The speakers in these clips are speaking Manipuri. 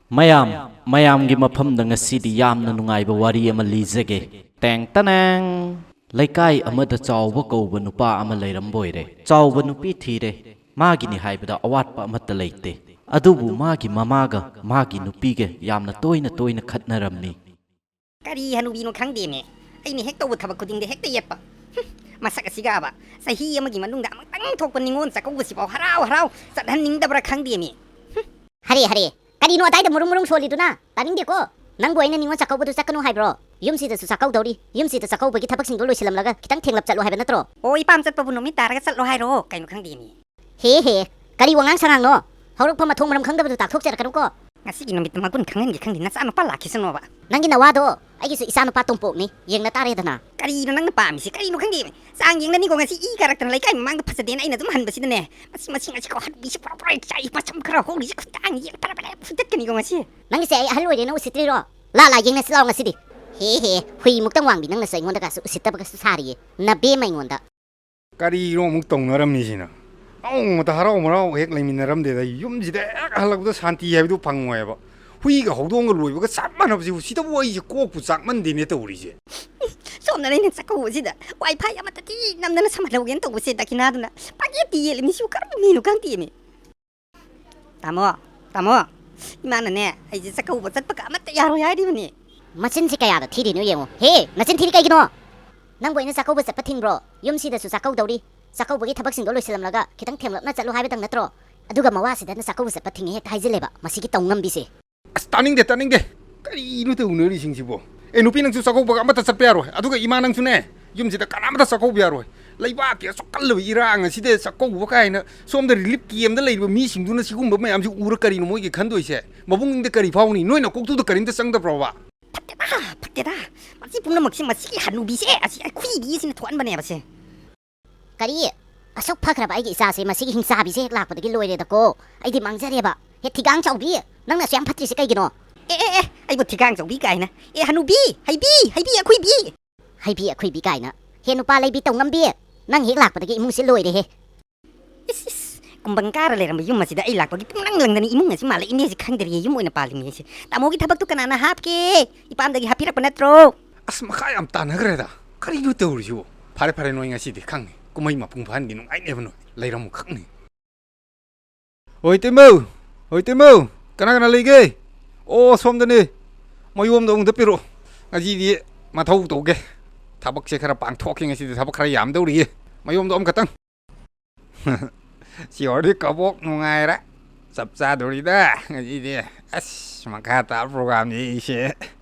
ꯃꯌꯥꯝꯒꯤ ꯃꯐꯝꯗ ꯉꯁꯤꯗꯤ ꯌꯥꯝꯅ ꯅꯨꯡꯉꯥꯏꯕ ꯋꯥꯔꯤ ꯑꯃ ꯂꯤꯖꯒꯦ ꯇꯦꯡ ꯇꯅꯦꯡ ꯂꯩꯀꯥꯏ ꯑꯃꯗ ꯆꯥꯎꯕ ꯀꯧꯕ ꯅꯨꯄꯥ ꯑꯃ ꯂꯩꯔꯝꯕꯣꯏꯔꯦ ꯆꯥꯎꯕ ꯅꯨꯄꯤ ꯊꯤꯔꯦ ꯃꯥꯒꯤꯅꯤ ꯍꯥꯏꯕꯗ ꯑꯋꯥꯠꯄ ꯑꯃꯠꯇ ꯂꯩꯇꯦ ꯑꯗꯨꯕꯨ ꯃꯥꯒꯤ ꯃꯃꯥꯒ ꯃꯥꯒꯤ ꯅꯨꯄꯤꯒ ꯌꯥꯝꯅ ꯇꯣꯏꯅ ꯈꯠꯅꯔꯝꯃꯤ ꯀꯔꯤ ꯍꯅꯨꯕꯤꯅꯣ ꯈꯪꯗꯦꯅꯦ ꯑꯩꯅ ꯍꯦꯛ ꯇꯧꯕ ꯊꯕꯛ ꯈꯨꯗꯤꯡꯗ ꯍꯦꯛꯇ ꯌꯦꯠꯄ ꯃꯁꯛ ꯑꯁꯤꯒꯥꯕ ꯆꯍꯤ ꯑꯃꯒꯤ ꯃꯅꯨꯡꯗ ꯑꯃꯨꯛꯇꯪ ꯊꯣꯛꯄ ꯅꯤꯉꯣꯜ ꯆꯥꯛꯀꯧꯕꯁꯤꯐꯥꯎ ꯍꯔꯥꯎ ꯆꯠꯍꯟꯅꯤꯡꯗꯕ꯭ꯔꯥ ꯈꯪꯗꯦꯃꯤ ꯍꯔꯦ ꯀꯔꯤꯅꯣ ꯑꯗꯥꯏꯗ ꯃꯨꯔꯨꯝ ꯁꯣꯜꯂꯤꯗꯨꯅ ꯇꯥꯅꯤꯡꯗꯦꯀꯣ ꯅꯪꯕꯨ ꯑꯩꯅ ꯅꯤꯉꯣꯜ ꯆꯥꯛꯀꯧꯕꯗꯨ ꯆꯠꯀꯅꯨ ꯍꯥꯏꯕ꯭ꯔꯣ ꯌꯨꯝꯁꯤꯗꯁꯨ ꯆꯥꯛꯀꯧꯗꯧꯔꯤ ꯌꯨꯝꯁꯤꯗ ꯆꯥꯛꯀꯧꯕꯒꯤ ꯊꯕꯛꯁꯤꯡꯗꯣ ꯂꯣꯏꯁꯤꯜꯂꯝꯂꯒ ꯈꯤꯇꯪ ꯊꯦꯡꯂꯞ ꯆꯠꯂꯣ ꯍꯥꯏꯕ ꯅꯠꯇ꯭ꯔꯣ ꯑꯣ ꯏꯄꯥꯝ ꯆꯠꯄꯕꯨ ꯅꯨꯃꯤꯠ ꯇꯥꯔꯒ ꯆꯠꯂꯣ ꯍꯥꯏꯔꯣ ꯀꯩꯅꯣ ꯈꯪꯗꯦꯃꯤ ꯍꯦ ꯀꯔꯤ ꯋꯥꯉꯥꯡ ꯁꯉꯥꯡꯅꯣ ꯍꯧꯔꯛꯐꯝ ꯃꯊꯣꯡ ꯃꯔꯝ ꯈꯪꯗꯕꯗꯨ ꯇꯥꯛꯊꯣꯛꯆꯔꯛꯀꯅꯨꯀꯣ ꯉꯁꯤꯒꯤ ꯅꯨꯃꯤꯠꯇ ꯃꯒꯨꯟ ꯈꯪꯍꯟꯒꯦ ꯈꯪꯗꯦ ꯅꯆꯥ ꯅꯨꯄꯥ ꯂꯥꯛꯈꯤꯁꯅꯣꯕ ꯅꯪꯒꯤ ꯅꯋꯥꯗꯣ ꯑꯩꯒꯤꯁꯨ ꯏꯆꯥ ꯅꯨꯄꯥ ꯇꯣꯝꯄꯣꯛꯅꯤ ꯌꯦꯡꯅ ꯇꯥꯔꯦꯗꯅ ꯀꯔꯤꯅꯣ ꯅꯪꯅ ꯄꯥꯝꯃꯤꯁꯤ ꯀꯔꯤꯅꯣ ꯈꯪꯗꯦꯃꯤ ꯆꯥꯡ ꯌꯦꯡꯅꯅꯤꯀꯣ ꯉꯁꯤ ꯏ ꯀꯥꯔꯛꯇꯅ ꯂꯩꯀꯥꯏ ꯃꯃꯥꯡꯗ ꯐꯖꯗꯦꯅ ꯑꯩꯅ ꯑꯗꯨꯝ ꯍꯟꯕꯁꯤꯗꯅꯦ ꯉꯁꯤꯀꯣ ꯍꯟꯕꯤꯁꯤ ꯄꯨꯔꯥ ꯆꯥꯏ ꯃꯆꯝ ꯈꯔ ꯍꯣꯡꯉꯤꯁꯤ ꯈꯨꯇꯥꯡ ꯌꯦꯡ ꯐꯔ ꯐꯨꯗꯠꯀꯅꯤꯀꯣ ꯉꯁꯤ ꯅꯪꯒꯤꯁꯦ ꯑꯩ ꯑꯍꯜ ꯑꯣꯏꯔꯦꯅ ꯎꯁꯤꯠꯇ꯭ꯔꯤꯔꯣ ꯂꯥ ꯌꯦꯡꯅꯁꯤ ꯂꯥꯎ ꯉꯁꯤꯗꯤ ꯍꯦ ꯍꯨꯏ ꯃꯨꯛꯇꯪ ꯋꯥꯡꯕꯤ ꯅꯪꯅꯁꯨ ꯑꯩꯉꯣꯟꯗꯒꯁꯨ ꯎꯁꯤꯠꯇꯕꯒꯁꯨ ꯁꯥꯔꯤꯌꯦ ꯅꯕꯦꯝꯃ ꯑꯩꯉꯣꯟꯗ ꯀꯔꯤꯅꯣ ꯑꯃꯨꯛ ꯇꯧꯅꯔꯝꯃꯤꯁꯤꯅ ꯅꯣꯡꯃꯇ ꯍꯔꯥꯎ ꯍꯦꯛ ꯂꯩꯃꯤꯟꯅꯔꯝꯗꯦꯗ ꯌꯨꯝꯁꯤꯗ ꯍꯦꯛ ꯍꯜꯂꯛꯄꯗ ꯁꯥꯟꯇꯤ ꯍꯥꯏꯕꯗꯨ ꯐꯪꯉꯣꯏꯕ ꯍꯨꯏꯒ ꯍꯧꯗꯣꯡꯒ ꯂꯣꯏꯕꯒ ꯆꯞ ꯃꯥꯟꯅꯕꯁꯤꯕꯨ ꯁꯤꯗꯕꯨ ꯑꯩꯁꯦ ꯀꯣꯛꯄꯨ ꯆꯥꯛꯃꯟꯗꯦꯅꯦ ꯇꯧꯔꯤꯁꯦ ꯁꯣꯝꯗ ꯑꯩꯅ ꯆꯥꯛꯀꯧꯕꯁꯤꯗ ꯋꯥꯏ ꯐꯥꯏ ꯑꯃꯠꯇꯗꯤ ꯅꯝꯗꯅ ꯁꯝꯍꯜꯍꯧꯒꯦꯅ ꯇꯧꯕꯁꯦ ꯗꯈꯤꯅꯥꯗꯨꯅ ꯄꯥꯀꯦꯠꯇꯤ ꯌꯦꯜꯂꯤꯃꯤꯁꯤꯕꯨ ꯀꯔꯝꯕ ꯃꯤꯅꯣ ꯈꯪꯗꯦꯃꯤ ꯇꯥꯃꯣ ꯏꯃꯥꯅꯅꯦ ꯑꯩꯁꯦ ꯆꯥꯛꯀꯧꯕ ꯆꯠꯄꯒ ꯑꯃꯠꯇ ꯌꯥꯔꯣꯏ ꯍꯥꯏꯔꯤꯕꯅꯤ ꯃꯆꯤꯟꯁꯤ ꯀꯌꯥꯗ ꯊꯤꯔꯤꯅꯣ ꯌꯦꯡꯉꯣ ꯍꯦ ꯅꯆꯤꯟ ꯊꯤꯔꯤ ꯀꯩꯒꯤꯅꯣ ꯅꯪꯕꯨ ꯑꯩꯅ ꯆꯥꯛꯀꯧꯕ ꯆꯠꯄ ꯊꯤꯡꯕ꯭ꯔꯣ ꯌꯨꯝꯁꯤꯗꯁꯨ ꯆꯥꯛꯀꯧꯗꯧꯔꯤ ꯆꯥꯛꯀꯧꯕꯒꯤ ꯊꯕꯛꯁꯤꯡꯗꯣ ꯂꯣꯏꯁꯤꯜꯂꯝꯂꯒ ꯈꯤꯇꯪ ꯊꯦꯡꯂꯞꯅ ꯆꯠꯂꯣ ꯍꯥꯏꯕꯗꯪ ꯅꯠꯇ꯭ꯔꯣ ꯑꯗꯨꯒ ꯃꯋꯥꯁꯤꯗꯅ ꯆꯥꯛꯀꯧꯕ ꯆꯠꯄ ꯊꯤꯡꯉꯦ ꯍꯦꯛꯇ ꯍꯥꯏꯖꯤꯜꯂꯦꯕ ꯃꯁꯤꯒꯤ ꯇꯧꯉꯝꯕꯤꯁꯦ ꯑꯁ ꯇꯥꯅꯤꯡꯗꯦ ꯀꯔꯤꯅꯣ ꯇꯧꯅꯔꯤꯁꯤꯡꯁꯤꯕꯣ ꯅꯨꯄꯤ ꯅꯪꯁꯨ ꯆꯥꯛꯀꯧꯕꯒ ꯑꯃꯠꯇ ꯆꯠꯄ ꯌꯥꯔꯣꯏ ꯑꯗꯨꯒ ꯏꯃꯥ ꯅꯪꯁꯨꯅꯦ ꯌꯨꯝꯁꯤꯗ ꯀꯅꯥꯃꯇ ꯆꯥꯛꯀꯧꯕ ꯌꯥꯔꯣꯏ ꯂꯩꯕꯥꯛꯀꯤ ꯑꯁꯨꯛꯀꯜꯂꯕ ꯏꯔꯥꯡ ꯑꯁꯤꯗ ꯆꯥꯛꯀꯧꯕ ꯀꯥꯏꯅ ꯁꯣꯝꯗ ꯔꯤꯂꯤꯐ ꯀꯦꯝꯗ ꯂꯩꯔꯤꯕ ꯃꯤꯁꯤꯡꯗꯨꯅ ꯁꯤꯒꯨꯝꯕ ꯃꯌꯥꯝꯁꯤ ꯎꯔ ꯀꯔꯤꯅꯣ ꯃꯣꯏꯒꯤ ꯈꯟꯗꯣꯏꯁꯦ ꯃꯕꯨꯡꯗ ꯀꯔꯤ ꯐꯥꯎꯅꯤ ꯅꯣꯏꯅ ꯀꯣꯛꯇꯨꯗ ꯀꯔꯤꯝꯇ ꯆꯪꯗꯕ꯭ꯔꯣꯕ ꯐꯠꯇꯦꯗ ꯃꯁꯤ ꯄꯨꯝꯅꯃꯛꯁꯤ ꯃꯁꯤꯒꯤ ꯍꯅꯨꯕꯤꯁꯦ ꯑꯁꯤ ꯑꯩꯈꯣꯏꯒꯤꯁꯤꯅ ꯊꯣꯛꯍꯟꯕꯅꯦꯕꯁꯦ ꯀꯔꯤ ꯑꯁꯨꯛ ꯐꯈ꯭ꯔꯕ ꯑꯩꯒꯤ ꯏꯆꯥꯁꯦ ꯃꯁꯤꯒꯤ ꯍꯤꯡꯆꯥꯕꯤꯁꯦ ꯍꯦꯛ ꯂꯥꯛꯄꯗꯒꯤ ꯂꯣꯏꯔꯦꯗꯀꯣ ꯑꯩꯗꯤ ꯃꯥꯡꯖꯔꯦꯕ ꯍꯦ ꯊꯤꯒꯥꯡ ꯆꯥꯎꯕꯤ ꯅꯪꯅꯁꯨ ꯌꯥꯝ ꯐꯠꯇ꯭ꯔꯤꯁꯦ ꯀꯩꯒꯤꯅꯣ ꯑꯩꯕꯨ ꯊꯤꯒꯥꯡ ꯆꯧꯕꯤ ꯀꯥꯏꯅ ꯍꯅꯨꯕꯤ ꯍꯩꯕꯤ ꯑꯩꯈꯣꯏꯕꯤ ꯍꯩꯕꯤ ꯑꯩꯈꯣꯏꯕꯤ ꯀꯥꯏꯅ ꯍꯦ ꯅꯨꯄꯥ ꯂꯩꯕꯤ ꯇꯧꯉꯝꯕꯤ ꯅꯪ ꯍꯦꯛ ꯂꯥꯛꯄꯗꯒꯤ ꯏꯃꯨꯡꯁꯦ ꯂꯣꯏꯔꯦꯍꯦ ꯏꯁ ꯀꯨꯝꯕꯪ ꯀꯥꯔ ꯂꯩꯔꯝꯕ ꯌꯨꯝ ꯑꯁꯤꯗ ꯑꯩ ꯂꯥꯛꯄꯒꯤ ꯂꯪꯗꯅ ꯏꯃꯨꯡ ꯑꯁꯤ ꯃꯥꯜꯂꯛꯏꯅꯦꯁꯤ ꯈꯪꯗ꯭ꯔꯤꯌꯦ ꯌꯨꯝ ꯑꯣꯏꯅ ꯄꯥꯜꯂꯤꯅꯦꯁꯦ ꯇꯥꯃꯣꯒꯤ ꯊꯕꯛꯇꯨ ꯀꯅꯥꯅ ꯍꯥꯞꯀꯦ ꯏꯄꯥꯝꯗꯒꯤ ꯍꯥꯞꯄꯤꯔꯛꯄ ꯅꯠꯇ꯭ꯔꯣ ꯑꯁ ꯃꯈꯥ ꯌꯥꯝ ꯇꯥꯟꯅꯈ꯭ꯔꯦꯗ ꯀꯔꯤꯅꯣ ꯇꯧꯔꯤꯁꯤꯕꯣ ꯐꯔꯦ ꯅꯣꯏ ꯉꯁꯤꯗꯤ ꯈꯪꯉꯤ ꯀꯨꯝꯍꯩ ꯃꯄꯨꯡ ꯐꯥꯍꯟꯒꯤ ꯅꯨꯡꯉꯥꯏꯅꯦꯕ ꯅꯣꯏ ꯂꯩꯔꯝꯃꯨ ꯈꯪꯅꯤ ꯍꯣꯏ ꯇꯦꯝꯕꯧ ꯀꯅꯥ ꯂꯩꯒꯦ ꯑꯣ ꯁꯣꯝꯗꯅꯦ ꯃꯌꯣꯝꯗ ꯑꯃꯨꯛꯇ ꯄꯤꯔꯛꯑꯣ ꯉꯁꯤꯗꯤ ꯃꯊꯧ ꯇꯧꯒꯦ ꯊꯕꯛꯁꯦ ꯈꯔ ꯄꯥꯡꯊꯣꯛꯀꯦ ꯉꯁꯤꯗꯤ ꯊꯕꯛ ꯈꯔ ꯌꯥꯝꯗꯧꯔꯤꯌꯦ ꯃꯌꯣꯝꯗꯣ ꯑꯃꯈꯛꯇꯪ ꯁꯤ ꯑꯣꯏꯔꯗꯤ ꯀꯕꯣꯛ ꯅꯨꯡꯉꯥꯏꯔꯦ ꯆꯞ ꯆꯥꯗꯣꯔꯤꯗ ꯉꯁꯤꯗꯤ ꯑꯁ ꯃꯈꯥ ꯇꯥꯕ ꯄ꯭ꯔꯣꯒꯥꯝꯁꯤ ꯑꯩꯁꯦ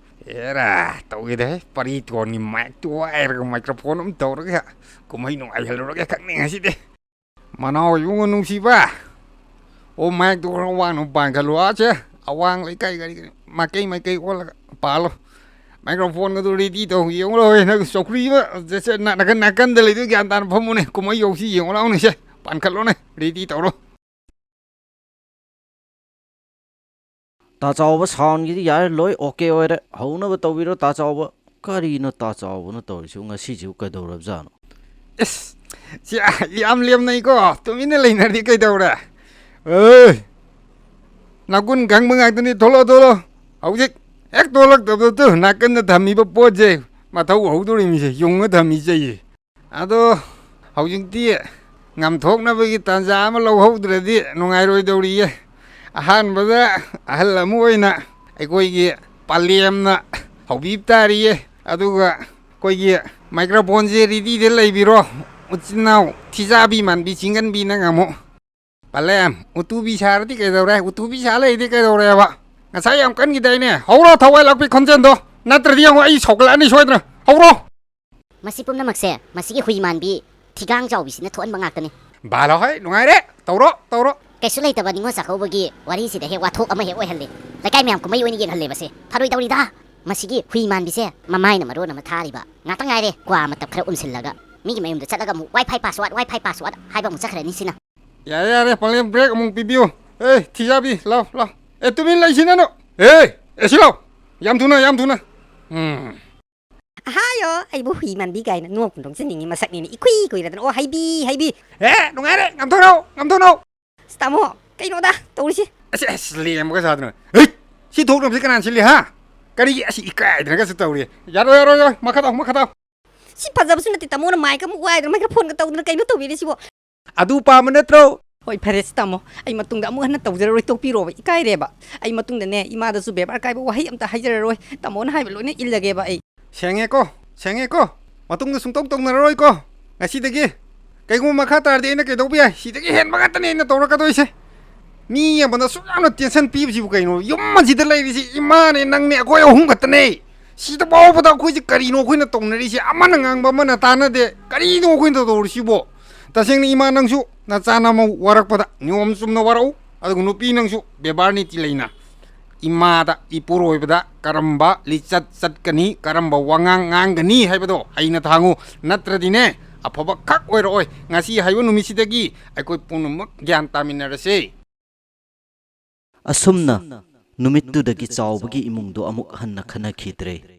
ꯑꯦꯔꯥ ꯇꯧꯒꯦꯗꯦ ꯄꯔꯤꯇꯣꯟꯒꯤ ꯃꯥꯏꯛꯇꯨ ꯋꯥꯏꯔꯒ ꯃꯥꯏꯀ꯭ꯔꯣꯐꯣꯟ ꯑꯃ ꯇꯧꯔꯒ ꯀꯨꯝꯍꯩ ꯅꯨꯡꯉꯥꯏꯍꯜꯂꯨꯔꯒꯦ ꯈꯪꯅꯤ ꯉꯁꯤꯗꯤ ꯃꯅꯥꯎ ꯏꯕꯨꯡꯉꯣ ꯅꯨꯡꯁꯤꯕ ꯑꯣ ꯃꯥꯏꯛꯇꯣ ꯈꯔ ꯋꯥꯡꯅ ꯄꯥꯟꯈꯠꯂꯣ ꯑꯁꯦ ꯑꯋꯥꯡ ꯂꯩꯀꯥꯏ ꯀꯔꯤ ꯃꯥꯏꯀꯩ ꯑꯣꯜꯂꯒ ꯄꯥꯜꯂꯣ ꯃꯥꯏꯀ꯭ꯔꯣꯐꯣꯟꯒꯗꯣ ꯔꯦꯗꯤ ꯇꯧ ꯌꯦꯡꯉꯨ ꯂꯥꯎ ꯅꯪ ꯆꯧꯀ꯭ꯔꯤ ꯑꯃ ꯅꯥꯀꯟꯗ ꯂꯩꯗꯣ ꯒ꯭ꯌꯥꯟ ꯇꯥꯅ ꯐꯝꯃꯨꯅꯦ ꯀꯨꯝꯍꯩ ꯌꯧꯁꯤ ꯌꯦꯡꯉꯨ ꯂꯥꯎꯅꯦꯁꯦ ꯄꯥꯟꯈꯠꯂꯣꯅꯦ ꯔꯦꯗꯤ ꯇꯧꯔꯣ ꯇꯥ ꯆꯥꯎꯕ ꯁꯥꯎꯟꯒꯤꯗꯤ ꯌꯥꯔꯦ ꯂꯣꯏ ꯑꯣꯀꯦ ꯑꯣꯏꯔꯦ ꯍꯧꯅꯕ ꯇꯧꯕꯤꯔꯣ ꯇꯥ ꯆꯥꯎꯕ ꯀꯔꯤꯅꯣ ꯇꯥ ꯆꯥꯎꯕꯅ ꯇꯧꯔꯤꯁꯤꯕꯨ ꯉꯁꯤꯁꯤꯕꯨ ꯀꯩꯗꯧꯔꯕꯖꯥꯠꯅꯣ ꯑꯁ ꯁꯤ ꯌꯥꯝ ꯂꯦꯝꯅꯩꯀꯣ ꯇꯨꯃꯤꯟꯅ ꯂꯩꯅꯔꯗꯤ ꯀꯩꯗꯧꯔꯦ ꯅꯒꯨꯟ ꯈꯪꯕ ꯉꯥꯛꯇꯅꯤ ꯊꯣꯛꯂꯛꯑꯣ ꯍꯧꯖꯤꯛ ꯍꯦꯛ ꯊꯣꯛꯂꯛꯇꯕꯗꯨ ꯅꯥꯀꯟꯗ ꯊꯝꯃꯤꯕ ꯄꯣꯠꯁꯦ ꯃꯊꯧ ꯍꯧꯗꯣꯔꯤꯃꯤꯁꯦ ꯌꯨꯡꯉ ꯊꯝꯃꯤꯆꯩꯌꯦ ꯑꯗꯣ ꯍꯧꯖꯤꯛꯇꯤ ꯉꯝꯊꯣꯛꯅꯕꯒꯤ ꯇꯥꯟꯖꯥ ꯑꯃ ꯂꯧꯍꯧꯗ꯭ꯔꯗꯤ ꯅꯨꯡꯉꯥꯏꯔꯣꯏꯗꯧꯔꯤꯌꯦ ꯑꯍꯥꯟꯕꯗ ꯑꯍꯜ ꯑꯃ ꯑꯣꯏꯅ ꯑꯩꯈꯣꯏꯒꯤ ꯄꯂꯦꯝꯅ ꯍꯧꯕꯤꯕ ꯇꯥꯔꯤꯌꯦ ꯑꯗꯨꯒ ꯑꯩꯈꯣꯏꯒꯤ ꯃꯥꯏꯀ꯭ꯔꯣꯐꯣꯟꯁꯦ ꯔꯦꯗꯤꯗ ꯂꯩꯕꯤꯔꯣ ꯎꯆꯤꯟ ꯏꯅꯥꯎ ꯊꯤꯖꯥꯕꯤ ꯃꯥꯟꯕꯤ ꯆꯤꯡꯒꯟꯕꯤ ꯅꯪ ꯑꯃꯨꯛ ꯄꯂꯦꯝ ꯎꯇꯨꯕꯤ ꯁꯥꯔꯗꯤ ꯀꯩꯗꯧꯔꯦ ꯎꯇꯨꯕꯤ ꯁꯥ ꯂꯩꯔꯗꯤ ꯀꯩꯗꯧꯔꯦꯕ ꯉꯁꯥꯏ ꯌꯥꯝ ꯀꯟꯈꯤꯗꯥꯏꯅꯦ ꯍꯧꯔꯣ ꯊꯋꯥꯏ ꯂꯥꯛꯄꯤ ꯈꯣꯟꯖꯦꯜꯗꯣ ꯅꯠꯇ꯭ꯔꯗꯤ ꯌꯦꯡꯉꯣ ꯑꯩ ꯁꯧꯒꯠꯂꯛꯑꯅꯤ ꯁꯣꯏꯗꯅ ꯍꯧꯔꯣ ꯃꯁꯤ ꯄꯨꯝꯅꯃꯛꯁꯦ ꯃꯁꯤꯒꯤ ꯍꯨꯏ ꯃꯥꯟꯕꯤ ꯊꯤꯒꯥꯡ ꯆꯥꯎꯕꯤꯁꯤꯅ ꯊꯣꯛꯍꯟꯕ ꯉꯥꯛꯇꯅꯤ ꯕꯥꯂꯣ ꯍꯣꯏ ꯅꯨꯡꯉꯥꯏꯔꯦ ꯇꯧꯔꯣ ꯀꯩꯁꯨ ꯂꯩꯇꯕ ꯅꯤꯉꯣꯜ ꯆꯥꯛꯀꯧꯕꯒꯤ ꯋꯥꯔꯤꯁꯤꯗ ꯍꯦꯛ ꯋꯥꯊꯣꯛ ꯑꯃ ꯍꯦꯛ ꯑꯣꯏꯍꯜꯂꯤ ꯂꯩꯀꯥꯏ ꯃꯌꯥꯝ ꯀꯨꯝꯍꯩ ꯑꯣꯏꯅ ꯌꯦꯡꯍꯜꯂꯦꯕꯁꯦ ꯐꯔꯣꯏꯗꯧꯔꯤꯗ ꯃꯁꯤꯒꯤ ꯍꯨꯏ ꯃꯥꯟꯕꯤꯁꯦ ꯃꯃꯥꯏꯅ ꯃꯔꯣꯟ ꯑꯃ ꯊꯥꯔꯤꯕ ꯉꯥꯛꯇ ꯉꯥꯏꯔꯦ ꯀ꯭ꯋꯥ ꯃꯇꯞ ꯈꯔ ꯎꯝꯁꯤꯜꯂꯒ ꯃꯤꯒꯤ ꯃꯌꯨꯝꯗ ꯆꯠꯂꯒ ꯑꯃꯨꯛ ꯋꯥꯏ ꯐꯥꯏ ꯄꯥꯁꯋꯥꯔꯗ ꯍꯥꯏꯕ ꯑꯃꯨꯛ ꯆꯠꯈ꯭ꯔꯅꯤ ꯁꯤꯅ ꯌꯥꯔꯦ ꯄꯂꯦꯝ ꯕ꯭ꯔꯦꯛ ꯑꯃꯨꯛ ꯄꯤꯕꯤꯌꯨ ꯊꯤꯖꯥꯕꯤ ꯂꯥꯎ ꯇꯨꯃꯤꯟ ꯂꯩꯁꯤꯅꯅꯨ ꯁꯤ ꯂꯥꯎ ꯌꯥꯝ ꯊꯨꯅ ꯍꯥꯏꯌꯣ ꯑꯩꯕꯨ ꯍꯨꯏ ꯃꯥꯟꯕꯤ ꯀꯥꯏꯅ ꯅꯣꯛꯄ ꯅꯣꯛꯆꯅꯤꯡꯉꯤ ꯃꯁꯛꯅꯤꯅꯦ ꯏꯈꯨꯏ ꯀꯨꯏꯔꯗꯅ ꯑꯣ ꯍꯩꯕꯤ ꯅꯨꯡꯉꯥꯏꯔꯦ ꯉꯝꯊꯣꯛꯅꯧ ꯇꯥꯃꯣ ꯀꯩꯅꯣꯗ ꯇꯧꯔꯤꯁꯤ ꯑꯁ ꯂꯦꯝꯕꯒ ꯁꯥꯗꯅ ꯁꯤ ꯊꯣꯛꯅꯕꯁꯤ ꯀꯅꯥꯅ ꯁꯤꯜꯂꯤ ꯍꯥ ꯀꯔꯤꯒꯤ ꯑꯁꯤ ꯏꯀꯥꯏꯗꯅꯒꯁꯨ ꯇꯧꯔꯤ ꯌꯥꯔꯣꯏ ꯌꯥꯔꯣꯏ ꯌꯥꯔꯣꯏ ꯃꯈꯥ ꯇꯥꯎ ꯃꯈꯥ ꯇꯥꯎ ꯁꯤ ꯐꯖꯕꯁꯨ ꯅꯠꯇꯦ ꯇꯥꯃꯣꯅ ꯃꯥꯏꯛ ꯑꯃꯨꯛ ꯋꯥꯏꯗꯅ ꯃꯥꯏꯀ꯭ꯔꯣꯐꯣꯟꯒ ꯇꯧꯗꯅ ꯀꯩꯅꯣ ꯇꯧꯕꯤꯔꯤꯁꯤꯕꯣ ꯑꯗꯨ ꯄꯥꯝꯕ ꯅꯠꯇ꯭ꯔꯣ ꯍꯣꯏ ꯐꯔꯦꯁꯤ ꯇꯥꯃꯣ ꯑꯩ ꯃꯇꯨꯡꯗ ꯑꯃꯨꯛ ꯍꯟꯅ ꯇꯧꯖꯔꯔꯣꯏ ꯇꯣꯛꯄꯤꯔꯣꯕ ꯏꯀꯥꯏꯔꯦꯕ ꯑꯩ ꯃꯇꯨꯡꯗꯅꯦ ꯏꯃꯥꯗꯁꯨ ꯕꯦꯕꯥꯔ ꯀꯥꯏꯕ ꯋꯥꯍꯩ ꯑꯝꯇ ꯍꯥꯏꯖꯔꯔꯣꯏ ꯇꯥꯃꯣꯅ ꯍꯥꯏꯕ ꯂꯣꯏꯅ ꯏꯜꯂꯒꯦꯕ ꯑꯩ ꯁꯦꯡꯉꯦꯀꯣ ꯃꯇꯨꯡꯗ ꯁꯨꯡꯇꯧ ꯇꯧꯅꯔꯔꯣꯏꯀꯣ ꯉꯁꯤꯗꯒꯤ ꯀꯩꯒꯨꯝꯕ ꯃꯈꯥ ꯇꯥꯔꯗꯤ ꯑꯩꯅ ꯀꯩꯗꯧꯕ ꯌꯥꯏ ꯁꯤꯗꯒꯤ ꯍꯦꯟꯕ ꯉꯥꯛꯇꯅꯦ ꯑꯩꯅ ꯇꯧꯔꯛꯀꯗꯣꯏꯁꯦ ꯃꯤ ꯑꯃꯗ ꯁꯨꯛ ꯌꯥꯝꯅ ꯇꯦꯟꯁꯟ ꯄꯤꯕꯁꯤꯕꯨ ꯀꯩꯅꯣ ꯌꯨꯝ ꯑꯁꯤꯗ ꯂꯩꯔꯤꯁꯤ ꯏꯃꯥꯅꯦ ꯅꯪꯅꯦ ꯑꯩꯈꯣꯏ ꯑꯍꯨꯝ ꯈꯛꯇꯅꯦ ꯁꯤꯗ ꯐꯥꯎꯕꯗ ꯑꯩꯈꯣꯏꯁꯦ ꯀꯔꯤꯅꯣ ꯑꯩꯈꯣꯏꯅ ꯇꯧꯅꯔꯤꯁꯦ ꯑꯃꯅ ꯉꯥꯡꯕ ꯑꯃꯅ ꯇꯥꯟꯅꯗꯦ ꯀꯔꯤꯅꯣ ꯑꯩꯈꯣꯏꯅ ꯇꯧꯔꯤꯁꯤꯕꯣ ꯇꯁꯦꯡꯅ ꯏꯃꯥ ꯅꯪꯁꯨ ꯅꯆꯥꯅ ꯑꯃ ꯋꯥꯔꯛꯄꯗ ꯅꯤꯌꯣꯝ ꯆꯨꯝꯅ ꯋꯥꯔꯛꯎ ꯑꯗꯨꯒ ꯅꯨꯄꯤ ꯅꯪꯁꯨ ꯕꯦꯕꯥꯔ ꯅꯤꯇꯤ ꯂꯩꯅ ꯏꯃꯥꯗ ꯏꯄꯨꯔꯣꯏꯕꯗ ꯀꯔꯝꯕ ꯂꯤꯆꯠ ꯆꯠꯀꯅꯤ ꯀꯔꯝꯕ ꯋꯥꯉꯥꯡ ꯉꯥꯡꯒꯅꯤ ꯍꯥꯏꯕꯗꯣ ꯍꯩꯅ ꯊꯥꯡꯉꯨ ꯅꯠꯇ꯭ꯔꯗꯤꯅꯦ ꯑꯐꯕ ꯈꯛ ꯑꯣꯏꯔꯛꯑꯣꯏ ꯉꯁꯤ ꯍꯥꯏꯕ ꯅꯨꯃꯤꯠꯁꯤꯗꯒꯤ ꯑꯩꯈꯣꯏ ꯄꯨꯝꯅꯃꯛ ꯒ꯭ꯌꯥꯟ ꯇꯥꯃꯤꯟꯅꯔꯁꯦ ꯑꯁꯨꯝꯅ ꯅꯨꯃꯤꯠꯇꯨꯗꯒꯤ ꯆꯥꯎꯕꯒꯤ ꯏꯃꯨꯡꯗꯣ ꯑꯃꯨꯛ ꯍꯟꯅ ꯈꯟꯅꯈꯤꯗ꯭ꯔꯦ